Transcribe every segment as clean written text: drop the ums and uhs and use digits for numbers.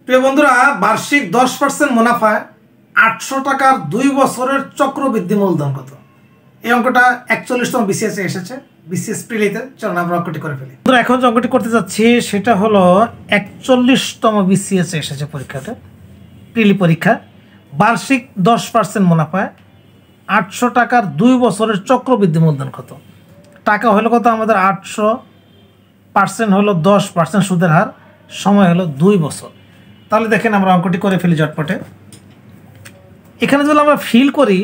প্রিয় বন্ধুরা, বার্ষিক 10% মুনাফায় 800 টাকার 2 বছরের চক্রবৃদ্ধি মূলধন কত? এই অঙ্কটা 41তম বিসিএস এ এসেছে, বিসিএস প্রিলিতে। চলুন আমরা অঙ্কটি করে ফেলি। এখন যে অঙ্কটি করতে যাচ্ছি সেটা হলো 41তম বিসিএস এ এসেছে পরীক্ষাতে, প্রিলি পরীক্ষা। বার্ষিক 10% মুনাফায় 800 টাকার 2 বছরের চক্রবৃদ্ধি মূলধন কত? টাকা হলো কত আমাদের? 800% হলো 10% সুদের হার, সময় হলো 2 বছর। তাহলে দেখেন আমরা অঙ্কটি করে ফেলি ঝটপটে। এখানে যদি আমরা ফিল করি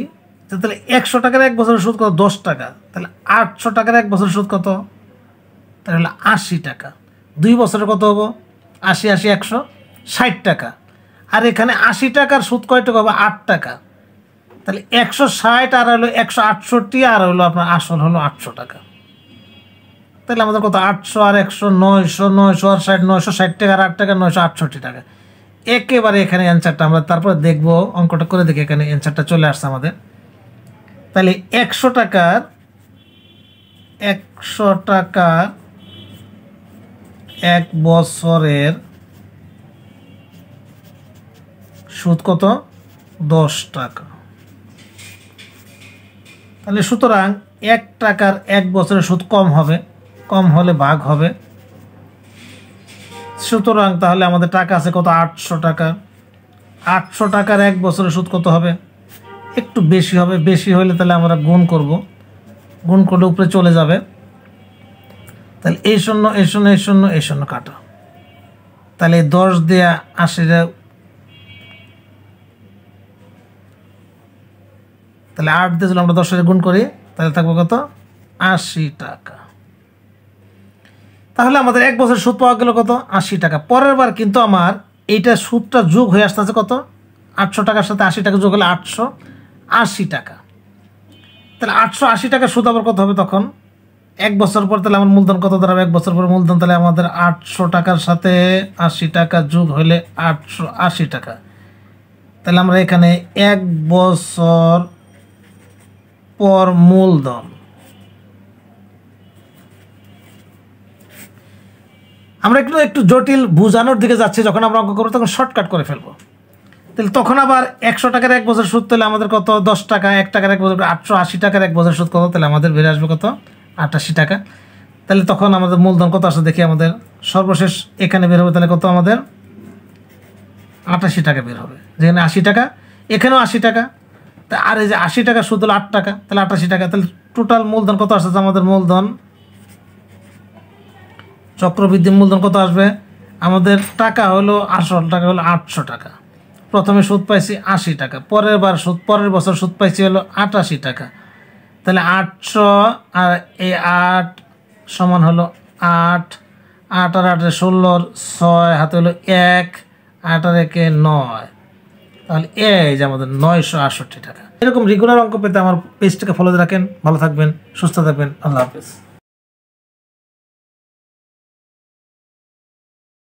তাহলে 100 টাকার 1 বছরের সুদ কত? 10 টাকা। তাহলে 800 টাকার 1 বছরের সুদ কত? তাহলে হলো 80 টাকা। 2 বছরের কত হবো? 80 80 100, 60 টাকা। আর এখানে 80 টাকার সুদ কয় টাকা হবে? 8 টাকা। তাহলে 160 আর হলো 168 আর হলো আপনার আসল হলো 800 টাকা। তাহলে আমাদের কত? 800 আর 100 900, 900 আর 60, 960 টাকা আর 8 টাকা, 968 টাকা। একেবারে এখানে অ্যান্সারটা আমরা তারপরে দেখব, অঙ্কটা করে দেখি এখানে অ্যান্সারটা চলে আসছে আমাদের। তাহলে 100 টাকার 1 বছরের সুদ কত? 10 টাকা। তাহলে সুতরাং 1 টাকার 1 বছরের সুদ কম হবে, কম হলে ভাগ হবে। সুতরাং তাহলে আমাদের টাকা আছে কত? 800 টাকা। 800 টাকার 1 বছরের সুদ কত হবে? একটু বেশি হবে, বেশি হলে তাহলে আমরা গুণ করব, গুণ করলে উপরে চলে যাবে। তাহলে এই শূন্য এই শূন্য এই শূন্য এই শূন্য কাটা। তাহলে 10 দিয়ে 80, তাহলে 8 দিয়ে যদি আমরা 10 গুণ করি তাহলে থাকবে কত? 80 টাকা। তাহলে আমাদের 1 বছর সুদ পাওয়া গেল কত? 80 টাকা। পরের বার কিন্তু আমার এইটা সুদটা যোগ হয়ে আসতেছে কত? 800 টাকার সাথে 80 টাকা যোগ হলে 880 টাকা। তাহলে 880 টাকা সুদ আবার কত হবে তখন? 1 বছর পর তাহলে আমার মূলধন কত দাঁড়াবে? 1 বছর পর মূলধন তাহলে আমাদের 800 টাকার সাথে 80 টাকা যোগ হলে 880 টাকা। তাহলে আমরা এখানে 1 বছর পর মূলধন, আমরা একটু জটিল বোঝানোর দিকে যাচ্ছি। যখন আমরা অঙ্ক করবো তখন শর্টকাট করে ফেলবো। তাহলে তখন আবার 100 টাকার 1 বছর সুদ, তাহলে আমাদের কত? 10 টাকা। 1 টাকার 1 বছর 880 টাকার 1 বছর সুদ কত? তাহলে আমাদের বেড়ে আসবে কত? 88 টাকা। তাহলে তখন আমাদের মূলধন কত আসে দেখি আমাদের সর্বশেষ এখানে বের হবে। তাহলে কত আমাদের? 88 টাকা বের হবে। যেখানে 80 টাকা, এখানেও 80 টাকা। তা আর এই যে 80 টাকা সুদ হলো 8 টাকা, তাহলে 88 টাকা। তাহলে টোটাল মূলধন কত আসছে আমাদের? মূলধন চক্রবৃদ্ধি মূলধন কত আসবে আমাদের? টাকা হলো আসল টাকা হলো 800 টাকা। প্রথমে সুদ পাইছি 80 টাকা, পরের বছর সুদ পাইছি হলো 88 টাকা। তাহলে 800 আর এই 8 সমান হলো 8, 8 আর 8 16, 6 হাতে হলো 1, 8 আর 1 9। তাহলে এই যে আমাদের 968 টাকা। এরকম রেগুলার অঙ্ক পেতে আমার পেজটাকে ফলো রাখেন। ভালো থাকবেন, সুস্থ থাকবেন। আল্লাহ হাফেজ।